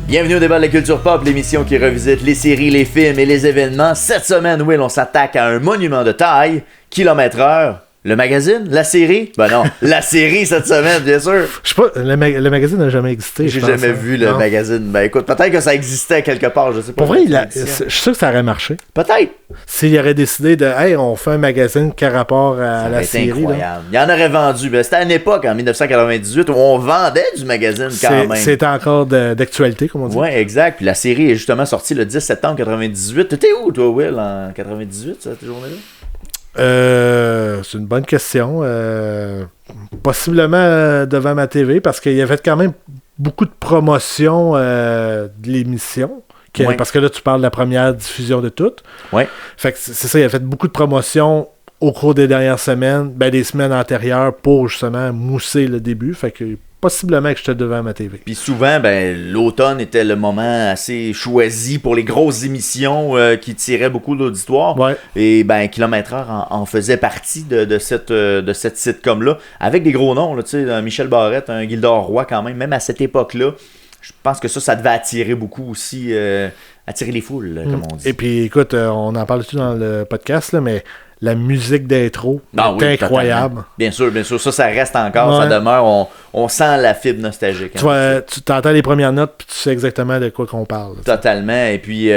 Bienvenue au débat de la culture pop, l'émission qui revisite les séries, les films et les événements. Cette semaine, Will, on s'attaque à un monument de taille, Kilomètre-heure. Le magazine? La série? Ben non, la série cette semaine, bien sûr. Je sais pas, le magazine n'a jamais existé. J'ai jamais vu le magazine. Ben écoute, peut-être que ça existait quelque part, je sais pas. Pour vrai, je suis sûr que ça aurait marché. Peut-être. S'il aurait décidé de, hey, on fait un magazine qui a rapport à la série. Incroyable. Là. Il y en aurait vendu. Ben, c'était à une époque, en 1998, où on vendait du magazine quand même. C'était encore d'actualité, comme on dit. Ouais, exact. Puis la série est justement sortie le 10 septembre 98. T'étais où, toi, Will, en 98, cette journée-là? C'est une bonne question. Possiblement devant ma TV, parce qu'il y avait quand même beaucoup de promotion de l'émission. Ouais. Parce que là, tu parles de la première diffusion de toutes. Ouais. Fait que c'est ça, il a fait beaucoup de promotion au cours des dernières semaines, des semaines antérieures, pour justement mousser le début. Fait que possiblement que j'étais devant ma TV. Puis souvent, l'automne était le moment assez choisi pour les grosses émissions qui tiraient beaucoup d'auditoire. Ouais. Et Kilomètre-heure en faisait partie de cette sitcom-là, avec des gros noms, là, tu sais, Michel Barrette, un Gildor Roy quand même à cette époque-là. Je pense que ça devait attirer beaucoup aussi, attirer les foules, comme on dit. Et puis, écoute, on en parle tout dans le podcast, là, mais la musique d'intro est incroyable. Totalement. Bien sûr, ça reste encore, ça demeure, on sent la fibre nostalgique. Tu entends les premières notes, puis tu sais exactement de quoi qu'on parle. Totalement, et puis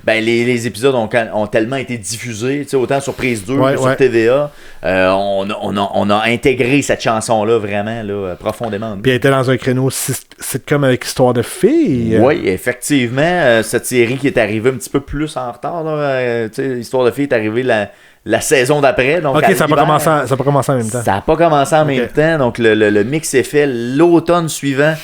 les épisodes ont tellement été diffusés, autant sur Prise 2 que sur TVA, on a intégré cette chanson-là vraiment là, profondément. Puis elle était dans un créneau sitcom avec Histoire de filles. Oui, effectivement, cette série qui est arrivée un petit peu plus en retard, là, Histoire de filles est arrivée la saison d'après. Donc ok, ça n'a pas commencé en même temps. Ça n'a pas commencé en même temps. Donc, le mix est fait l'automne suivant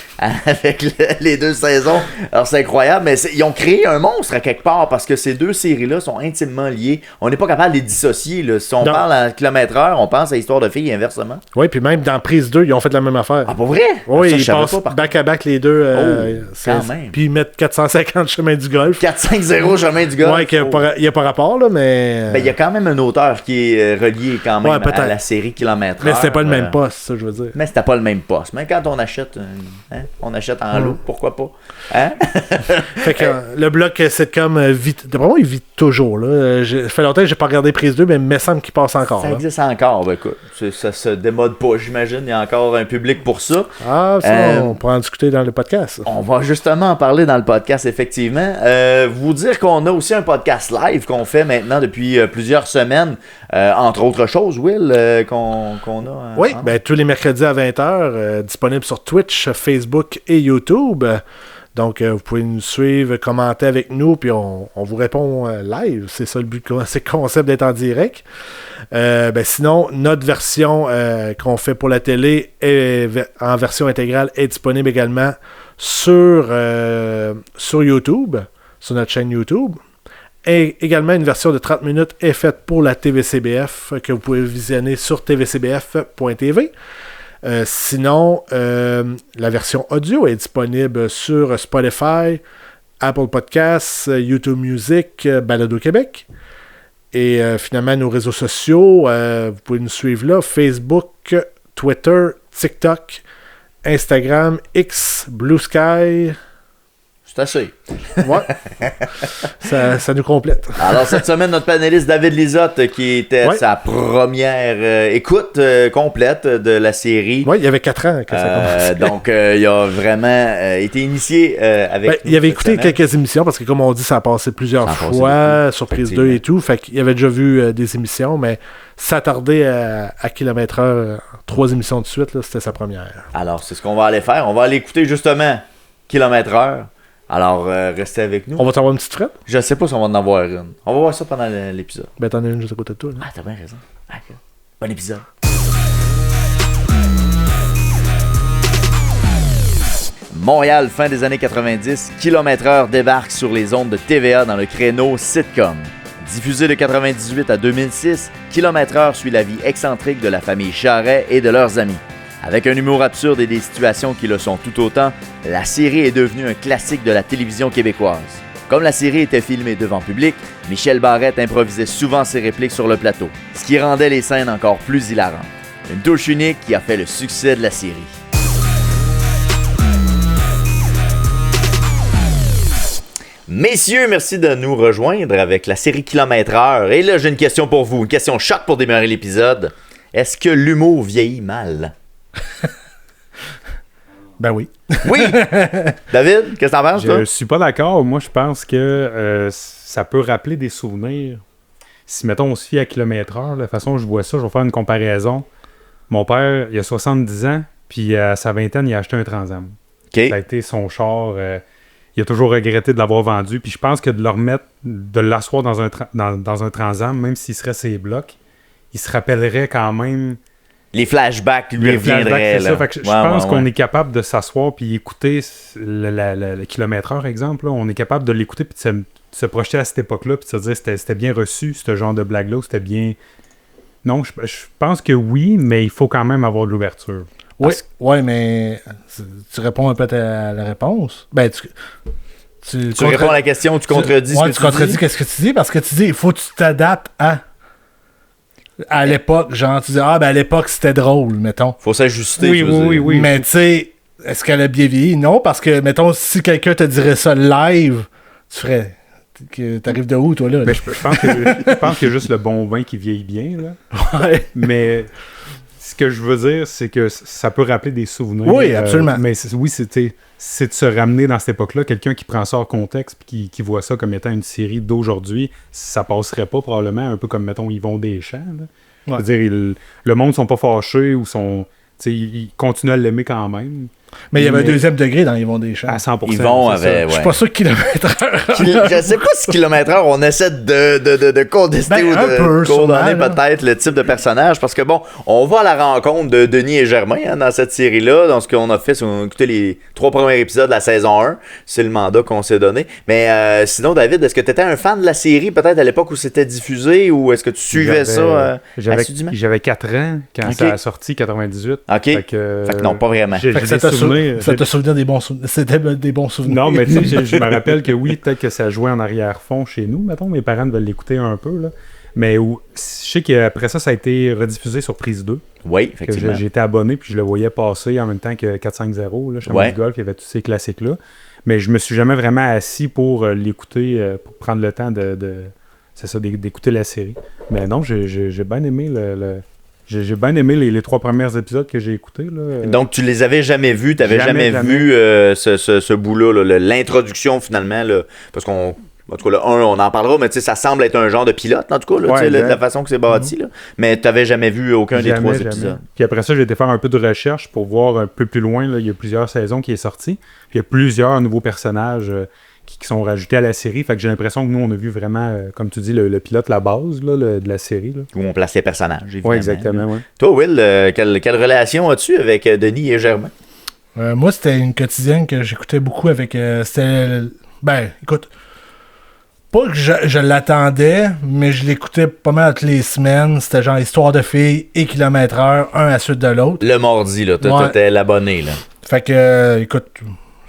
avec les deux saisons. Alors, c'est incroyable. Mais ils ont créé un monstre à quelque part parce que ces deux séries-là sont intimement liées. On n'est pas capable de les dissocier. Là. Si on parle à Kilomètre-heure, on pense à Histoire de filles et inversement. Oui, puis même dans Prise 2, ils ont fait la même affaire. Ah, pas vrai? Oui, ils passent back-à-back les deux. Quand même. Puis ils mettent 450 Chemin du Golfe. 450 Chemin du Golfe. Oui, il n'y a pas rapport, là, mais... Il y a quand même un auteur qui est relié quand même à la série Kilomètre-heure. Mais c'était pas le même poste, ça je veux dire. Mais c'était pas le même poste. Mais quand on achète en lot, pourquoi pas? Hein? Fait que le bloc sitcom vit... D'après moi, il vit toujours. Là. Ça fait longtemps que j'ai pas regardé Prise 2, mais il me semble qu'il passe encore. Ça existe encore. Écoute, ça se démode pas, j'imagine. Il y a encore un public pour ça. Ah, ça, on pourra en discuter dans le podcast. On va justement en parler dans le podcast, effectivement. Vous dire qu'on a aussi un podcast live qu'on fait maintenant depuis plusieurs semaines. Entre autres choses, Will, qu'on a. Oui, tous les mercredis à 20h, disponible sur Twitch, Facebook et YouTube. Donc, vous pouvez nous suivre, commenter avec nous, puis on vous répond live. C'est ça le but, c'est le concept d'être en direct. Sinon, notre version qu'on fait pour la télé en version intégrale est disponible également sur YouTube, sur notre chaîne YouTube. Et également, une version de 30 minutes est faite pour la TVCBF que vous pouvez visionner sur tvcbf.tv. Sinon, la version audio est disponible sur Spotify, Apple Podcasts, YouTube Music, Balado Québec. Et finalement, nos réseaux sociaux, vous pouvez nous suivre là, Facebook, Twitter, TikTok, Instagram, X, Blue Sky... C'est assez. Ouais. ça nous complète. Alors, cette semaine, notre panéliste David Lisotte, qui était sa première écoute complète de la série. Oui, il y avait 4 ans que ça commençait. Donc, il a vraiment été initié avec nous. Il avait écouté quelques émissions, parce que comme on dit, ça a passé plusieurs fois sur Prise 2 et tout. Fait qu'il avait déjà vu des émissions, mais s'attarder à Kilomètre-heure, 3 émissions de suite, là, c'était sa première. Alors, c'est ce qu'on va aller faire. On va aller écouter justement Kilomètre-heure. Alors, restez avec nous. On va t'avoir une petite frette? Je sais pas si on va en avoir une. On va voir ça pendant l'épisode. T'en as une juste à côté de toi. Là. Ah, t'as bien raison. Bon épisode. Montréal, fin des années 90, Kilomètre-heure débarque sur les ondes de TVA dans le créneau sitcom. Diffusé de 98 à 2006, Kilomètre-heure suit la vie excentrique de la famille Charret et de leurs amis. Avec un humour absurde et des situations qui le sont tout autant, la série est devenue un classique de la télévision québécoise. Comme la série était filmée devant public, Michel Barrette improvisait souvent ses répliques sur le plateau, ce qui rendait les scènes encore plus hilarantes. Une touche unique qui a fait le succès de la série. Messieurs, merci de nous rejoindre avec la série Kilomètre-heure. Et là, j'ai une question pour vous, une question choc pour démarrer l'épisode. Est-ce que l'humour vieillit mal? Ben oui. Oui! David, qu'est-ce que t'en penses, toi? Je suis pas d'accord. Moi, je pense que ça peut rappeler des souvenirs. Si, mettons, on se fie à kilomètre-heure, la façon dont je vois ça, je vais faire une comparaison. Mon père, il a 70 ans, puis à sa vingtaine, il a acheté un Trans-Am. OK. Ça a été son char. Il a toujours regretté de l'avoir vendu. Puis je pense que de le remettre, de l'asseoir dans un Trans-Am, même s'il serait ses blocs, il se rappellerait quand même... Les flashbacks lui reviendraient. C'est ça. Fait que je pense qu'on est capable de s'asseoir puis écouter le kilomètre-heure, exemple. Là. On est capable de l'écouter puis de se projeter à cette époque-là puis de se dire c'était bien reçu, ce genre de blague-là, c'était bien... Non, je pense que oui, mais il faut quand même avoir de l'ouverture. Oui, mais tu réponds un peu à la réponse. Ben, tu réponds à la question, tu contredis ce que tu dis. Tu contredis qu'est-ce que tu dis parce que tu dis il faut que tu t'adaptes à l'époque. Genre, tu dis à l'époque c'était drôle, mettons. Faut s'ajuster. Oui. Mais tu sais, est-ce qu'elle a bien vieilli? Non, parce que, mettons, si quelqu'un te dirait ça live, tu ferais. T'arrives de où, toi, là? Ben, je pense qu'il y a juste le bon vin qui vieillit bien, là. Ouais. Mais ce que je veux dire, c'est que ça peut rappeler des souvenirs. Oui, absolument. Mais c'est de se ramener dans cette époque-là. Quelqu'un qui prend ça hors contexte et qui voit ça comme étant une série d'aujourd'hui, ça passerait pas probablement, un peu comme, mettons, Yvon Deschamps. Là. Ouais. C'est-à-dire, le monde ne sont pas fâchés ou sont... Ils continuent à l'aimer quand même. Mais il y avait un deuxième degré dans Yvon Deschamps. À 100%. Yvon avait... Je suis pas sûr que kilomètre-heure. Je sais pas si kilomètre-heure, on essaie de contester ou de coordonner peut-être le type de personnage. Parce que bon, on va à la rencontre de Denis et Germain dans cette série-là. Dans ce qu'on a fait, c'est qu'on a écouté les 3 premiers épisodes de la saison 1. C'est le mandat qu'on s'est donné. Mais sinon, David, est-ce que tu étais un fan de la série peut-être à l'époque où c'était diffusé ou est-ce que tu suivais ça assidûment? J'avais 4 ans quand ça a sorti, 98. OK. Fait que non, pas vraiment. Ça t'a souvenir des bons souvenirs. C'était des bons souvenirs. Non, mais tu sais, je me rappelle que oui, peut-être que ça jouait en arrière-fond chez nous, mettons. Mes parents veulent l'écouter un peu, là. Mais je sais qu'après ça a été rediffusé sur Prise 2. Oui, effectivement. J'étais abonné, puis je le voyais passer en même temps que 4-5-0, là, chez du golf, il y avait tous ces classiques-là. Mais je me suis jamais vraiment assis pour l'écouter, pour prendre le temps d'écouter la série. Mais non, j'ai bien aimé J'ai bien aimé les 3 premiers épisodes que j'ai écoutés. Là. Donc, tu les avais jamais vus? Tu n'avais jamais vu ce bout-là, l'introduction finalement? Là, parce qu'en tout cas, le 1, on en parlera, mais ça semble être un genre de pilote, en tout cas, là, la façon que c'est bâti. Là. Mais tu n'avais jamais vu aucun des 3 épisodes. Puis après ça, j'ai été faire un peu de recherche pour voir un peu plus loin. Là, il y a plusieurs saisons qui est sorti. Puis il y a plusieurs nouveaux personnages qui sont rajoutés à la série. Fait que j'ai l'impression que nous, on a vu vraiment, comme tu dis, le pilote, la base là, de la série. Là. Où on place les personnages, évidemment. Oui, exactement. Ouais. Toi, Will, quelle relation as-tu avec Denis et Germain? Moi, c'était une quotidienne que j'écoutais beaucoup avec... écoute, pas que je l'attendais, mais je l'écoutais pas mal toutes les semaines. C'était genre Histoire de filles et kilomètre-heure, un à la suite de l'autre. Le mardi, là. Toi, t'étais l'abonné, là. Fait que, écoute...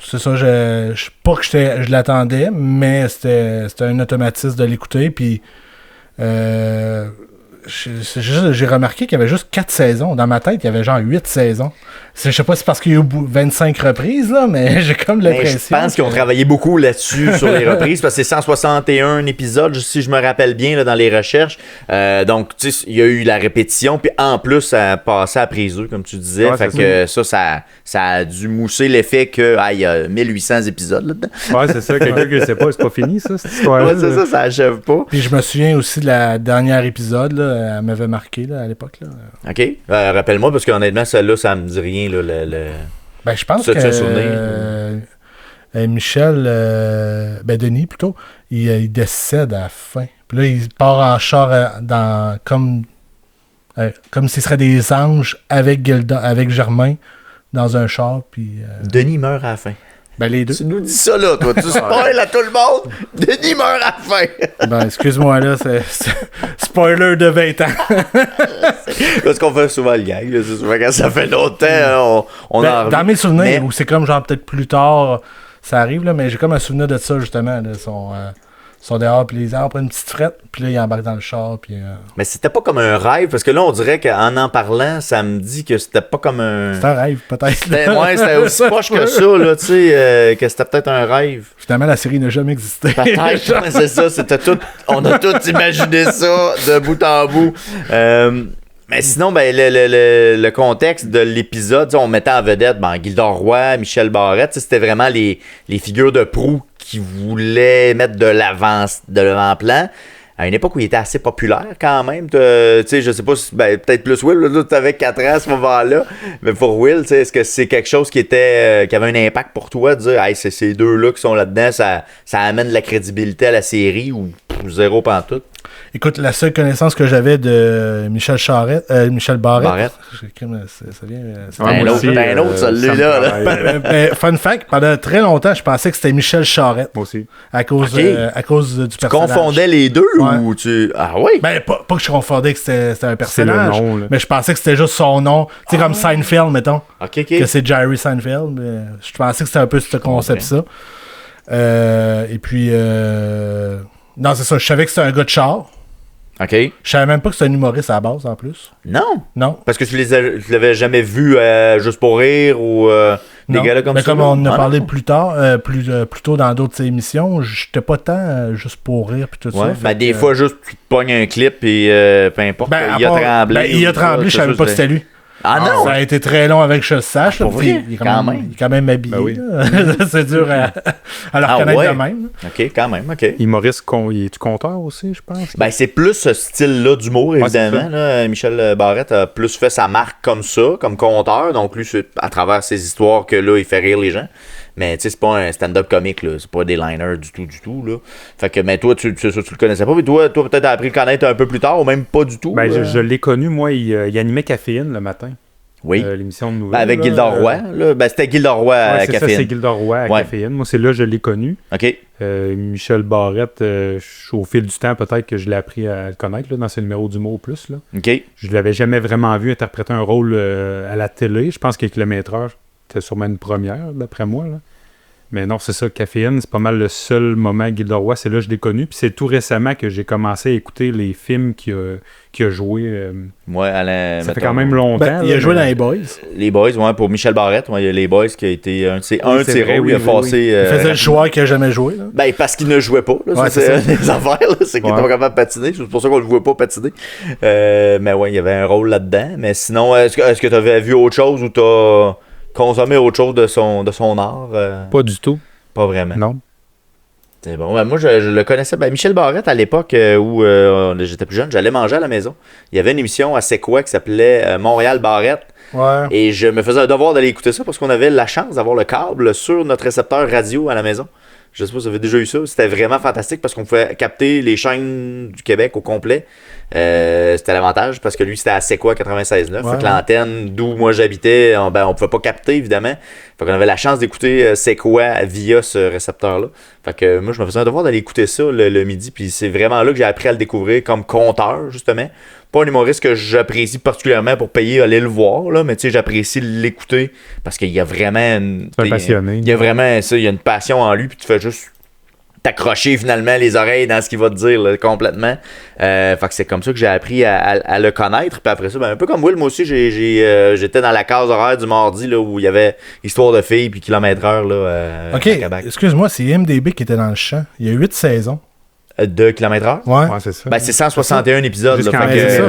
C'est ça, pas que je l'attendais, mais c'était un automatisme de l'écouter. Puis j'ai remarqué qu'il y avait juste 4 saisons. Dans ma tête, il y avait genre 8 saisons. Je sais pas si c'est parce qu'il y a eu 25 reprises, là, mais j'ai comme l'impression. Je pense qu'ils ont travaillé beaucoup là-dessus sur les reprises, parce que c'est 161 épisodes, si je me rappelle bien, là, dans les recherches. Donc, tu sais, il y a eu la répétition, puis en plus, ça a passé à prise 2, comme tu disais. Fait que ça a dû mousser l'effet qu'il y a 1800 épisodes là-dedans. Ouais, c'est ça. Quelqu'un qui ne sait pas, c'est pas fini, ça, cette histoire-là. Ouais, c'est ça achève pas. Puis je me souviens aussi de la dernière épisode, là, elle m'avait marqué là, à l'époque. Là. OK. Rappelle-moi, parce qu'honnêtement, celle-là, ça me dit rien. Là, Ben, je pense que Michel, Denis plutôt, il décède à la fin. Puis là, il part en char comme s'il serait des anges avec Germain dans un char. Puis, Denis meurt à la fin. Ben, les deux. Tu nous dis ça là, toi. Tu spoil à tout le monde. Denis meurt à la fin. Ben, excuse-moi, là, c'est spoiler de 20 ans. Parce qu'on fait souvent le gag. C'est souvent quand ça fait longtemps, on en dans mes souvenirs, où c'est comme genre peut-être plus tard, ça arrive, là, mais j'ai comme un souvenir de ça, justement. Là, sont dehors, puis les gens prennent une petite frette, puis là, ils embarquent dans le char, puis... Mais c'était pas comme un rêve, parce que là, on dirait qu'en parlant, ça me dit que c'était pas comme un... C'était un rêve, peut-être. C'était aussi proche que ça, là, tu sais, que c'était peut-être un rêve. Finalement, la série n'a jamais existé. Peut-être, c'est ça, c'était tout... On a tous imaginé ça de bout en bout. Mais sinon, ben, le contexte de l'épisode, on mettait en vedette Gildor Roy, Michel Barrette, c'était vraiment les figures de proue qui voulaient mettre de l'avant-plan. À une époque où il était assez populaire quand même. Tu sais, je sais pas si, peut-être plus Will, là, tu avais 4 ans à ce moment-là. Mais pour Will, est-ce que c'est quelque chose qui avait un impact pour toi de dire, hey, c'est ces deux-là qui sont là-dedans, ça amène de la crédibilité à la série ou zéro pantoute? Écoute, la seule connaissance que j'avais de Michel Barrette. Ça vient. Un autre, celui-là. Fun fact, pendant très longtemps, je pensais que c'était Michel Charette. Moi aussi. À cause du personnage. Tu confondais les deux ou tu. Ah oui? Pas que je confondais que c'était un personnage. C'est le nom, là. Mais je pensais que c'était juste son nom. Tu sais, comme Seinfeld, mettons. OK. Que c'est Jerry Seinfeld. Mais je pensais que c'était un peu ce concept-ça. Et puis. Non, c'est ça. Je savais que c'était un gars de char. OK. Je savais même pas que c'était un humoriste à la base, en plus. Non. Parce que tu l'avais jamais vu juste pour rire ou des gars-là comme ça. Mais comme on en a parlé plus tard, plus tôt dans d'autres émissions, j'étais pas tant juste pour rire puis tout ça. Des fois, juste tu te pognes un clip et peu importe. Il a tremblé. Il a tremblé, je savais pas que c'était lui. Ah non! Ça a été très long avec que je le sache. Pour vrai? Il est quand même habillé. Ben oui. C'est dur à le reconnaître de même. OK, quand même, OK. Humoriste, il est-tu conteur aussi, je pense? C'est plus ce style-là d'humour, évidemment. Là. Michel Barrette a plus fait sa marque comme ça, comme conteur. Donc, lui, c'est à travers ses histoires que là, il fait rire les gens. Mais tu sais, c'est pas un stand-up comique, là. C'est pas des liners du tout, là. Fait que, mais toi, tu le connaissais pas. Mais toi peut-être appris à le connaître un peu plus tard, ou même pas du tout. Je l'ai connu, moi, il animait Caféine le matin. Oui. L'émission de nouvelles. Avec Gildor Roy, là. C'était Gildor Roy à Caféine. C'est Gildor Roy à Caféine. Moi, c'est là que je l'ai connu. OK. Michel Barrette, au fil du temps, peut-être que je l'ai appris à le connaître, là, dans ses numéros d'humour plus, là. OK. Je l'avais jamais vraiment vu interpréter un rôle à la télé. Je pense qu'avec le Maîtreur, c'était sûrement une première, d'après moi, là. Mais non, c'est ça, Caféine, c'est pas mal le seul moment Gildor Roy, c'est là que je l'ai connu. Puis c'est tout récemment que j'ai commencé à écouter les films qu'il a joué. Ça fait quand même longtemps. Il a joué dans Les Boys. Les Boys, pour Michel Barrette. Il y a Les Boys qui a été un de ses rôles. Il a passé. Il faisait le joueur qu'il n'a jamais joué. Là. Parce qu'il ne jouait pas. Là, c'est des affaires. Là, c'est qu'il n'était pas capable de patiner. C'est pour ça qu'on ne le voit pas patiner. Mais il y avait un rôle là-dedans. Mais sinon, est-ce que tu avais vu autre chose ou tu as consommer autre chose de son art? Pas du tout. Pas vraiment. Non. C'est bon. Moi, je le connaissais. Michel Barrette, à l'époque où j'étais plus jeune, j'allais manger à la maison. Il y avait une émission à C'est quoi qui s'appelait Montréal Barrette. Ouais. Et je me faisais un devoir d'aller écouter ça parce qu'on avait la chance d'avoir le câble sur notre récepteur radio à la maison. Je sais pas si vous avez déjà eu ça. C'était vraiment fantastique parce qu'on pouvait capter les chaînes du Québec au complet. C'était l'avantage parce que lui, c'était à C'est quoi 96.9. Ouais. Fait que l'antenne d'où moi j'habitais, on pouvait pas capter, évidemment. Fait qu'on avait la chance d'écouter C'est quoi via ce récepteur-là. Fait que moi, je me faisais un devoir d'aller écouter ça le midi. Puis c'est vraiment là que j'ai appris à le découvrir comme conteur, justement. Pas un humoriste que j'apprécie particulièrement pour payer aller le voir, là, mais tu sais, j'apprécie l'écouter parce qu'il y a vraiment c'est un passionné. Il y a vraiment ça, il y a une passion en lui, puis tu fais juste t'accrocher finalement les oreilles dans ce qu'il va te dire là, complètement. Fait que c'est comme ça que j'ai appris à le connaître. Puis après ça, un peu comme Will, moi aussi, j'étais dans la case horaire du mardi là, où il y avait Histoire de filles puis Kilomètre-heure. Là, OK, excuse-moi, c'est IMDb qui était dans le champ. Il y a 8 saisons. De Kilomètre-heure? Ouais. C'est ça. C'est 161 épisodes. Là,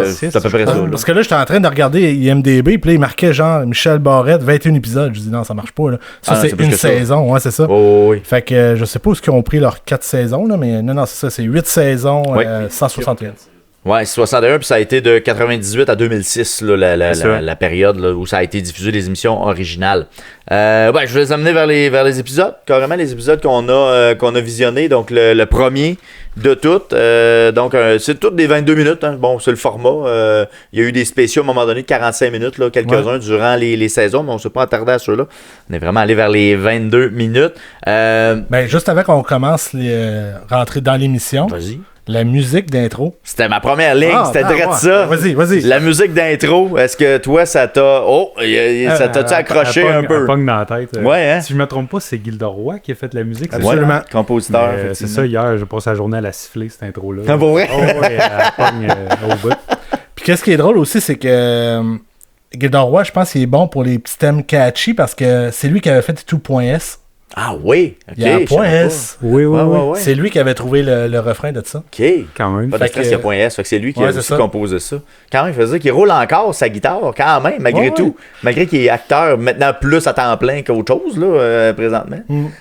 c'est à peu près ça. Parce que là, j'étais en train de regarder IMDb, puis là, il marquait genre Michel Barrette, 21 épisodes. Je dis non, ça marche pas. Là. Ça, c'est une saison. Ouais, c'est ça. Oh, oui. Fait que je sais pas où ils ont pris leurs 4 saisons, là, mais non, c'est ça. C'est 8 saisons, 161. Ouais, c'est 61, puis ça a été de 98 à 2006, là, la période là, où ça a été diffusé les émissions originales. Je vais les amener vers les épisodes, carrément les épisodes qu'on a visionnés. Donc, le premier de toutes. C'est toutes des 22 minutes. Hein. Bon, c'est le format. Il y a eu des spéciaux à un moment donné de 45 minutes, là, quelques-uns durant les saisons, mais on ne s'est pas attardé à ceux-là. On est vraiment allé vers les 22 minutes. Juste avant qu'on commence rentrer dans l'émission. Vas-y. La musique d'intro. C'était ma première ligne, c'était direct ça. Vas-y. La musique d'intro, est-ce que toi, ça t'a... Oh, ça t'a-tu accroché un peu? Elle pogne dans la tête. Ouais, hein? Si je me trompe pas, c'est Gilderoy qui a fait la musique. Absolument. Ouais, compositeur. C'est ça, hier, j'ai passé la journée à la siffler, cette intro-là. Ah, pour vrai? Oh, ouais, elle pogne au bout. Puis qu'est-ce qui est drôle aussi, c'est que Gilderoy, je pense qu'il est bon pour les petits thèmes catchy parce que c'est lui qui avait fait tout.s. Ah oui, ok. Il y a un point S. Oui. C'est lui qui avait trouvé le refrain de ça. Ok. Quand même. Pas de stress, il y a point S, fait que c'est lui qui a aussi ça. composé ça. Quand même, il faisait qu'il roule encore sa guitare, quand même, malgré tout. Malgré qu'il est acteur maintenant plus à temps plein qu'autre chose, là, présentement.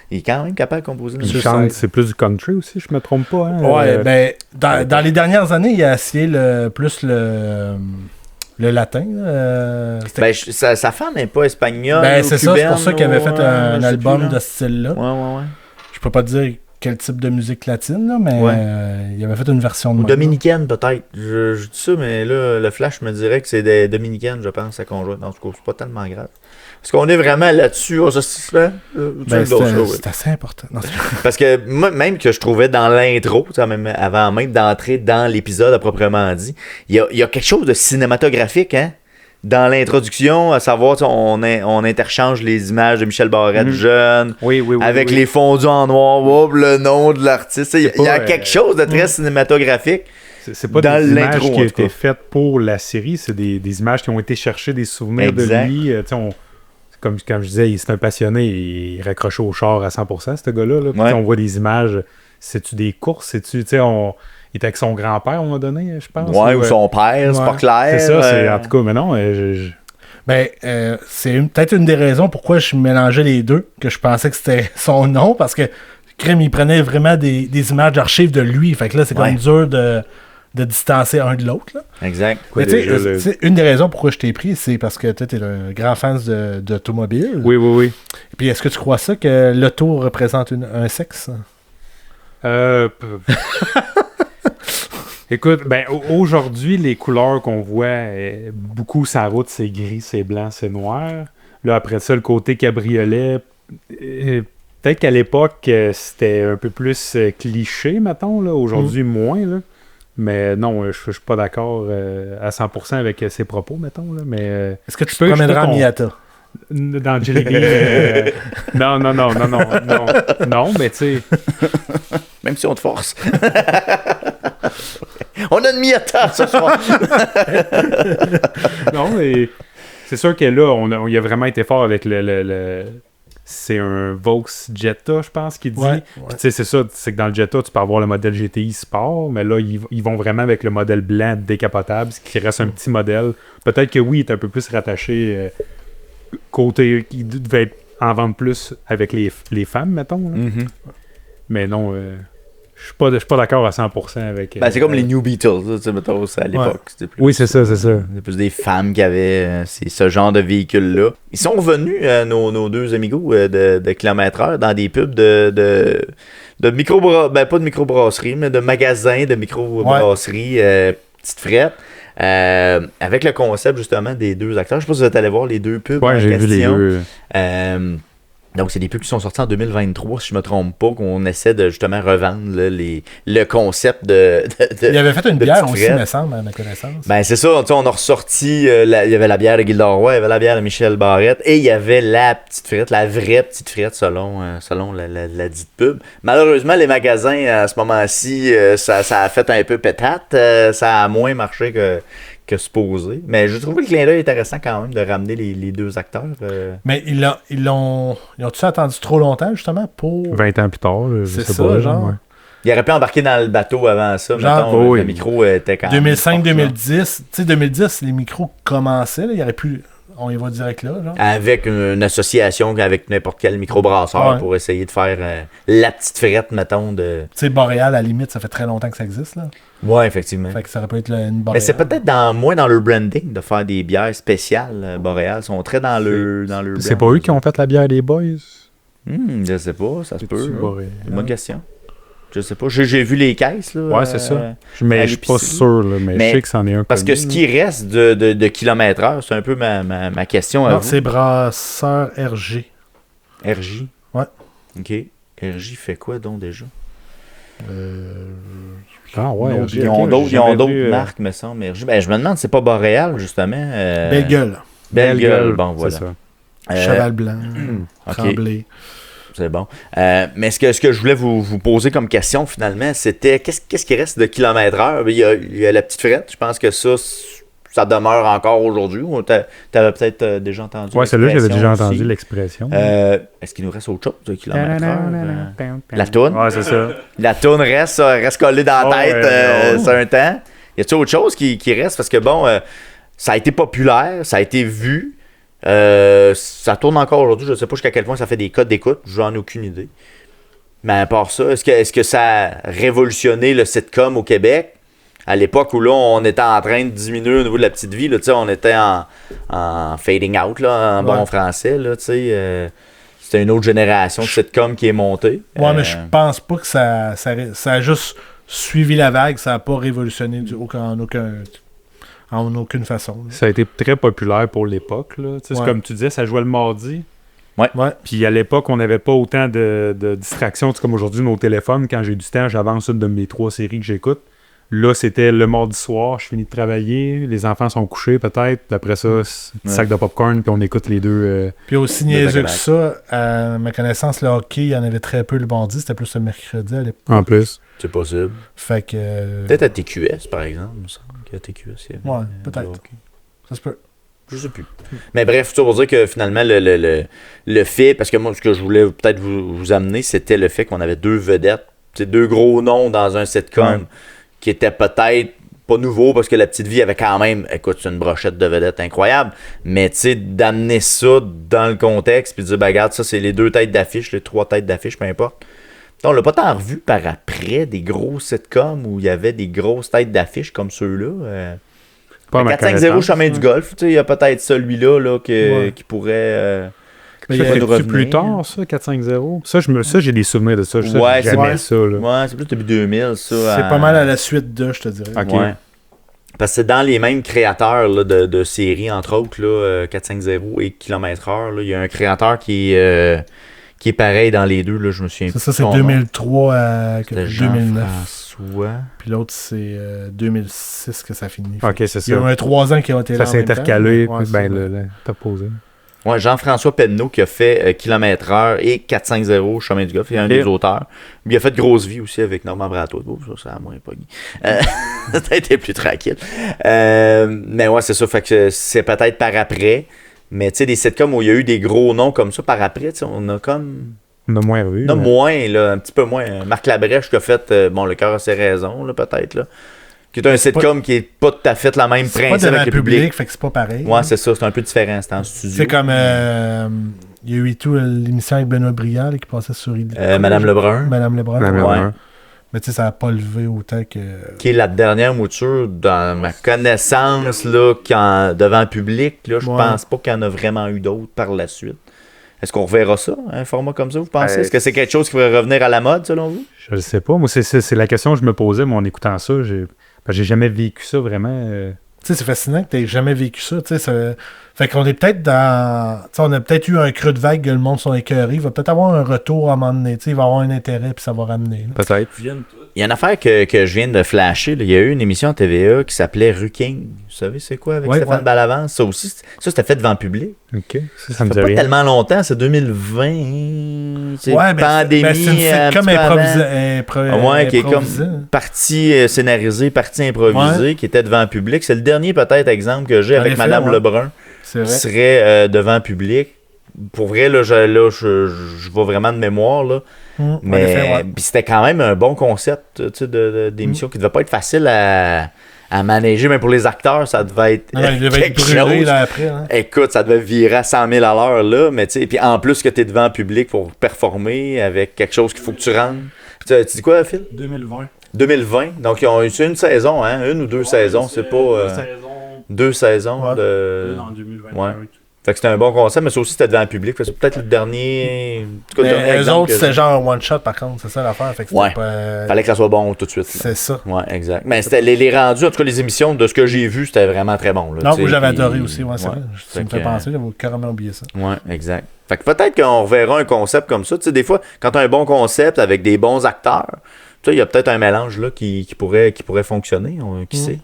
Il est quand même capable de composer une Il chante, c'est plus du country aussi, je me trompe pas. Hein? Ouais, dans les dernières années, il a essayé plus le latin. Sa femme n'est pas espagnole. C'est ça, c'est pour ça qu'il avait fait un album de ce style-là. Ouais. Je peux pas te dire quel type de musique latine, là, mais il avait fait une version de dominicaine, peut-être. Je dis ça, mais là, le flash me dirait que c'est des dominicaines, je pense, à conjointe. En tout cas, c'est pas tellement grave. Parce qu'on est vraiment là-dessus, c'est assez important. Non, parce que moi, même que je trouvais dans l'intro, avant même d'entrer dans l'épisode à proprement dit, il y a quelque chose de cinématographique, hein? Dans l'introduction, à savoir, on interchange les images de Michel Barrette jeune, avec les fondus en noir, le nom de l'artiste. Il y a quelque chose de très cinématographique. C'est pas des images qui ont été faites pour la série, c'est des images qui ont été cherchées, des souvenirs de lui. Comme je disais, c'est un passionné, il raccroche au char à 100%, ce gars-là. Là. On voit des images, c'est-tu des courses, il était avec son grand-père, à un moment donné, je pense. Ou son père, c'est pas clair. C'est ça, en tout cas, mais non. C'est peut-être une des raisons pourquoi je mélangeais les deux, que je pensais que c'était son nom, parce que Crème, il prenait vraiment des images d'archives de lui. Fait que là, c'est comme dur de distancer un de l'autre. Là. Exact. Mais une des raisons pourquoi je t'ai pris, c'est parce que tu es un grand fan d'automobile. Oui. Et puis, est-ce que tu crois ça que l'auto représente un sexe? Écoute, aujourd'hui, les couleurs qu'on voit beaucoup sur la route, c'est gris, c'est blanc, c'est noir. Là, après ça, le côté cabriolet, peut-être qu'à l'époque, c'était un peu plus cliché, mettons. Là. Aujourd'hui, moins. Là. Mais non, je suis pas d'accord à 100% avec ses propos, mettons. Là. Mais, est-ce que tu te promèneras en Miata? Dans Jelly Bean, non, mais tu sais... Même si on te force. On a une Miata ce soir. Non, mais c'est sûr que là, il a vraiment été fort avec c'est un Vaux Jetta, je pense, qu'il dit. Ouais. Puis tu sais, c'est ça, c'est que dans le Jetta, tu peux avoir le modèle GTI Sport, mais là, ils vont vraiment avec le modèle blanc décapotable, ce qui reste un petit modèle. Peut-être que oui, il est un peu plus rattaché côté, il devait être en vente plus avec les femmes, mettons. Mm-hmm. Mais non, je suis pas d'accord à 100% avec... c'est comme les New Beatles, mettons, à l'époque. Ouais. Oui, c'est ça. C'était plus des femmes qui avaient ce genre de véhicule-là. Ils sont revenus, nos deux amigos de kilomètre-heure, dans des pubs de pas de microbrasserie, mais de magasins de microbrasserie, Petite Frette. Avec le concept justement des deux acteurs. Je sais pas si vous êtes allé voir les deux pubs. Ouais, j'ai vu les deux. Donc, c'est des pubs qui sont sortis en 2023, si je me trompe pas, qu'on essaie de justement revendre là, le concept de il avait fait une bière aussi, me semble, à ma connaissance. C'est ça, on a ressorti, il y avait la bière de Gilderoy, il y avait la bière de Michel Barrette, et il y avait la petite frite, la vraie petite frite, selon la dite pub. Malheureusement, les magasins, à ce moment-ci, ça a fait un peu pétate, ça a moins marché que supposé. Mais je trouve le clin d'œil intéressant quand même de ramener les deux acteurs. Mais ils ont-tu attendu trop longtemps, justement, pour... 20 ans plus tard, c'est ça, pas, genre. Ouais. Il aurait pu embarquer dans le bateau avant ça. Mettons, le micro était quand même... 2005-2010, tu sais, 2010, les micros commençaient, là, il aurait pu... On y va direct là, genre. Avec une association avec n'importe quel microbrasseur pour essayer de faire la petite frette, mettons, de... Tu sais, Boréal, à la limite, ça fait très longtemps que ça existe, là. Ouais, effectivement. Fait que ça aurait pu être une Boréal. Mais c'est peut-être moins dans le branding de faire des bières spéciales, Boréal. Ils sont très dans le c'est pas eux qui ont fait la bière des boys? Je sais pas, ça se peut. C'est une bonne question. Je sais pas. J'ai vu les caisses, là. Ouais, c'est ça. Mais je suis pas sûr, là, mais je sais que c'en est un. Parce que ce qui reste de kilomètre-heure, c'est un peu ma question à vous. C'est Brasseur RG. RJ? Ouais. OK. RJ fait quoi donc déjà? Ah ouais, Ils ont d'autres marques, me semble. Mais je me demande, c'est pas Boréal, justement. Belle gueule. Belle gueule, bon, voilà. C'est ça. Cheval blanc, Tremblay. C'est bon. Mais ce que je voulais vous poser comme question, finalement, c'était qu'est-ce qui reste de kilomètre-heure? Il y a la petite frette. Je pense que ça demeure encore aujourd'hui. Tu avais peut-être déjà entendu. Ouais, celle-là, j'avais déjà entendu l'expression. Est-ce qu'il nous reste autre chose de kilomètre-heure? La toune? Ouais, c'est ça. La toune reste collée dans la tête sur un temps. Y a-t-il autre chose qui reste? Parce que bon, ça a été populaire, ça a été vu. Ça tourne encore aujourd'hui. Je ne sais pas jusqu'à quel point ça fait des codes d'écoute. J'en ai aucune idée. Mais à part ça, est-ce que ça a révolutionné le sitcom au Québec? À l'époque où là, on était en train de diminuer au niveau de la petite vie, là, on était en fading out, là, en bon français. Là, c'était une autre génération de sitcom qui est montée. Ouais, mais je pense pas que ça a juste suivi la vague. Ça n'a pas révolutionné en aucune façon. Là. Ça a été très populaire pour l'époque. Là. C'est comme tu disais, ça jouait le mardi. Ouais. Puis à l'époque, on n'avait pas autant de distractions. Comme aujourd'hui, nos téléphones, quand j'ai du temps, j'avance une de mes 3 séries que j'écoute. Là, c'était le mardi soir, je finis de travailler, les enfants sont couchés peut-être, puis après ça, sac de popcorn, puis on écoute les deux. Puis aussi niaiseux que ça, à ma connaissance, le hockey, il y en avait très peu le mardi, c'était plus le mercredi à l'époque. En plus. C'est possible. Fait que... Peut-être à TQS, par exemple, il me semble qu'à TQS, il y avait, ouais, peut-être. Ça se peut. Je sais plus. Mais bref, tout ça pour dire que finalement, le fait, parce que moi, ce que je voulais peut-être vous amener, c'était le fait qu'on avait 2 vedettes, 2 gros noms dans un sitcom. Qui était peut-être pas nouveau parce que La Petite Vie avait quand même, écoute, c'est une brochette de vedettes incroyable, mais tu sais, d'amener ça dans le contexte puis de dire, ben regarde, ça c'est les 2 têtes d'affiche, les 3 têtes d'affiche, peu importe. On l'a pas tant revu par après des gros sitcoms où il y avait des grosses têtes d'affiche comme ceux-là. 4-5-0 Chemin du Golfe, tu sais, il y a peut-être celui-là là, qui pourrait. Ça fait plus tard, ça, 4-5-0? Ça, j'ai des souvenirs de ça. Ouais, c'est ça. Là. Ouais, c'est plus début 2000, ça. C'est pas mal à la suite de, je te dirais. Okay. Ouais. Parce que c'est dans les mêmes créateurs là, de séries, entre autres, là, 4-5-0 et Kilomètre-heure. Il y a un créateur qui est pareil dans les deux, là, je me souviens. Ça, c'est 2003 à 2009. François. Puis l'autre, c'est 2006 que ça finit. Ok, c'est ça. Il y a eu 3 ans qui ont été là. Ça s'est intercalé. Ouais, t'as posé. Ouais, Jean-François Penneau qui a fait Kilomètre-heure et 4-5-0 Chemin du Golfe. Il est un des auteurs. Il a fait Grosse Vie aussi avec Normand Bratois. Ça a moins pas ça a été plus tranquille. Mais ouais, c'est ça. Fait que c'est peut-être par après. Mais tu sais, des sitcoms où il y a eu des gros noms comme ça par après, on a comme... On a moins vu. On a moins, là, un petit peu moins. Marc Labrèche qui a fait Le cœur a ses raisons, là, peut-être, là. Qui est un sitcom qui est pas tout à fait la même principe avec le public. Fait que c'est pas pareil. Ouais, c'est ça, c'est un peu différent, c'est en studio. C'est comme il y a eu tout l'émission avec Benoît Briard qui passait sur Madame Lebrun. Madame Lebrun. Ouais. Mais tu sais, ça n'a pas levé autant que... Qui est la dernière mouture, dans ma connaissance, là, devant le public, là, je pense pas qu'il y en a vraiment eu d'autres par la suite. Est-ce qu'on reverra ça, un format comme ça, vous pensez? Est-ce que c'est quelque chose qui pourrait revenir à la mode, selon vous? Je ne sais pas. Moi, c'est la question que je me posais, moi, en écoutant ça. J'ai jamais vécu ça, vraiment. Tu sais, c'est fascinant que tu n'aies jamais vécu ça. Fait qu'on est peut-être dans... T'sais, on a peut-être eu un creux de vague que le monde sont écœurés. Il va peut-être avoir un retour à un moment donné. Il va avoir un intérêt puis ça va ramener. Là. Peut-être. Il y a une affaire que je viens de flasher. Là. Il y a eu une émission à TVA qui s'appelait Rue King. Vous savez c'est quoi avec Stéphane Ballavance? Ça aussi, c'était fait devant le public. OK. Ça fait pas tellement longtemps. C'est 2020. C'est pandémie. C'est comme improvisé. Qui est comme partie scénarisée, partie improvisée, qui était devant le public. C'est le dernier peut-être exemple que j'ai avec Madame Lebrun. Qui serait devant le public. Pour vrai, là, je vois vraiment de mémoire, là. Mais c'était quand même un bon concept d'émission qui devait pas être facile à manager, mais pour les acteurs, ça devait être quelque chose. Là, après, hein. Écoute, ça devait virer à 100 000 à l'heure, là, mais tu sais, puis en plus que tu es devant le public pour performer avec quelque chose qu'il faut que tu rendes. Tu dis quoi, Phil? 2020. Donc, ils ont eu une saison, hein? 1 ou 2 saisons, c'est pas... 2 saisons en 2021. Ouais. Fait que c'était un bon concept, mais ça aussi c'était devant le public. C'est peut-être le dernier. En tout cas, Mais eux autres, c'était genre one shot par contre, c'est ça l'affaire. Fait que ouais. pas... Fallait que ça soit bon tout de suite. C'est ça. Ouais, exact. Mais c'était les rendus, en tout cas les émissions, de ce que j'ai vu, c'était vraiment très bon. Là, non, moi j'avais adoré aussi, ouais, c'est vrai. Tu me fais que, penser, j'avais carrément oublié ça. Ouais, exact. Fait que peut-être qu'on reverra un concept comme ça. Tu sais, des fois, quand tu as un bon concept avec des bons acteurs, tu sais, il y a peut-être un mélange là qui pourrait fonctionner. Qui sait?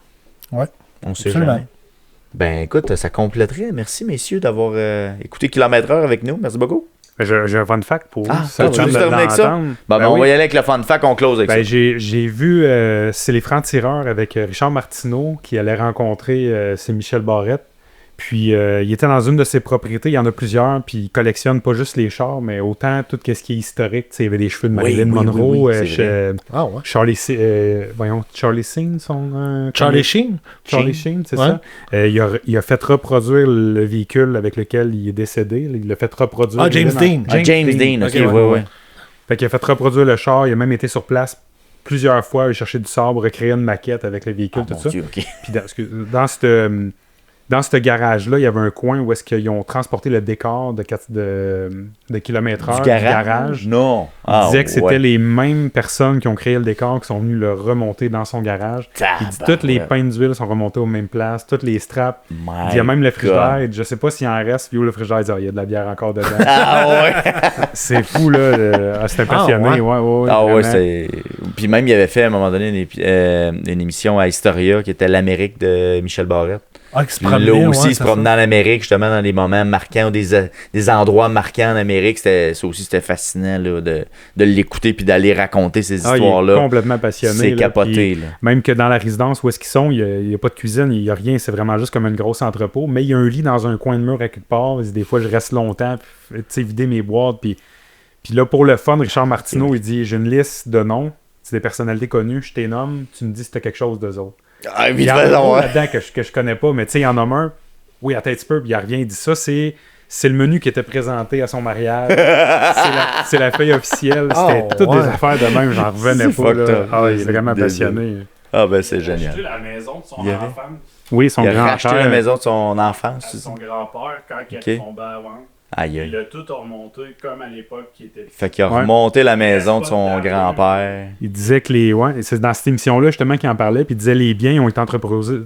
Ouais. On sait jamais. Ben écoute, ça compléterait. Merci messieurs d'avoir écouté Kilomètre-heure avec nous. Merci beaucoup. J'ai un fun fact pour vous. Tu veux terminer avec ça? Ben, on va y aller avec le fun fact, on close avec ça. J'ai vu, c'est les Francs-Tireurs avec Richard Martineau qui allait rencontrer c'est Michel Barrette. Puis il était dans une de ses propriétés, il y en a plusieurs, puis il collectionne pas juste les chars, mais autant tout ce qui est historique. Il y avait des cheveux de Marilyn Monroe, Charlie Sheen, Charlie Sheen? Charlie Sheen, c'est ça. Il a fait reproduire le véhicule avec lequel il est décédé. Il l'a fait reproduire. Ah, James Dean. James Dean, ok, ouais. Fait qu'il a fait reproduire le char, il a même été sur place plusieurs fois, aller chercher du sabre, recréer une maquette avec le véhicule, tout ça. Dieu, okay. Puis dans ce garage-là, il y avait un coin où est-ce qu'ils ont transporté le décor de kilomètre-heure du garage. Non. Il disait que c'était les mêmes personnes qui ont créé le décor qui sont venues le remonter dans son garage. Il dit toutes les peintes d'huile sont remontées aux mêmes places, toutes les straps. Il y a même le frigidaire. Je sais pas s'il en reste, puis où le frigidaire, il y a de la bière encore dedans. C'est fou, là. C'était passionné. C'est... Puis même, il avait fait à un moment donné une émission à Historia qui était l'Amérique de Michel Barrette. Il se promenait en Amérique, justement, dans des moments marquants ou des endroits marquants en Amérique. Ça aussi, c'était fascinant là, de l'écouter puis d'aller raconter ces histoires-là. Il est complètement passionné. C'est capoté. Là. Même que dans la résidence où est-ce qu'ils sont, il n'y a pas de cuisine, il n'y a rien. C'est vraiment juste comme une grosse entrepôt. Mais il y a un lit dans un coin de mur à quelque part. Des fois, je reste longtemps, vider mes boîtes. Puis là, pour le fun, Richard Martineau, il dit, j'ai une liste de noms. C'est des personnalités connues. Je t'ai nomme. Tu me dis si tu as quelque chose d'eux autres. Il y en a là-dedans que je connais pas, mais tu sais, il y en a un. Oui, attends un petit peu, puis il a rien dit ça. C'est le menu qui était présenté à son mariage. c'est la feuille officielle. C'était toutes des affaires de même. J'en revenais pas. Là. Il est vraiment passionné. Ah, ben c'est génial. Il a racheté la maison de son enfant. Oui, son grand-père. Il a racheté la maison de son enfance. Son grand-père, quand il est tombé à vendre. Il a tout remonté comme à l'époque qui était. Fait qu'il a remonté la maison de son grand-père. Il disait que c'est dans cette émission-là justement qu'il en parlait, puis il disait les biens ont été entreposés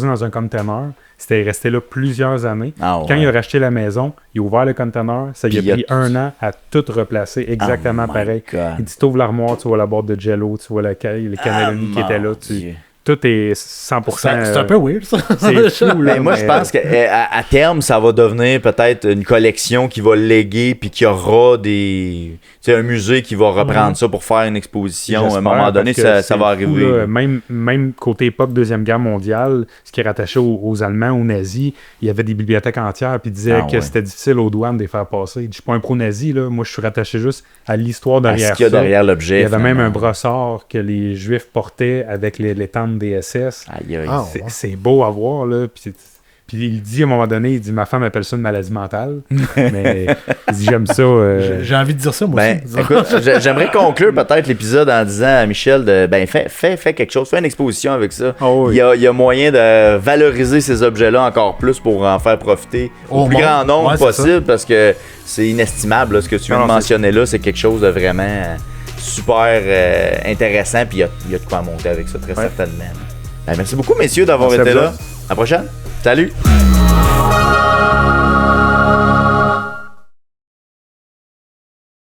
dans un container. C'était resté là plusieurs années. Quand il a racheté la maison, il a ouvert le container, ça lui a pris 1 an à tout replacer exactement pareil. Il dit, tu ouvres l'armoire, tu vois la boîte de Jello, tu vois les cannelloni qui étaient là, tout est 100%. C'est un peu weird, ça. C'est fou, là. Mais moi, je pense qu'à terme, ça va devenir peut-être une collection qui va léguer, puis qu'il y aura un musée qui va reprendre ça pour faire une exposition. À un moment donné, ça va arriver. Fou, là. Même côté époque Deuxième Guerre mondiale, ce qui est rattaché aux Allemands, aux nazis, il y avait des bibliothèques entières, puis il disait que c'était difficile aux douanes de les faire passer. Je suis pas un pro-nazi, là. Moi, je suis rattaché juste à l'histoire derrière ça. Ce qu'il y a derrière l'objet. Il y avait même un brossard que les Juifs portaient avec les tentes des SS. C'est beau à voir, là. Puis il dit à un moment donné, il dit, ma femme appelle ça une maladie mentale. Mais il dit, j'aime ça. J'ai envie de dire ça, moi aussi. Écoute, j'aimerais conclure peut-être l'épisode en disant à Michel, fais quelque chose, fais une exposition avec ça. Il y a moyen de valoriser ces objets-là encore plus pour en faire profiter au plus grand nombre possible, parce que c'est inestimable, là, ce que tu viens de mentionner là. C'est quelque chose de vraiment super intéressant, puis il y a de quoi monter avec ça, très certainement. Merci beaucoup, messieurs, d'avoir été là. À la prochaine. Salut!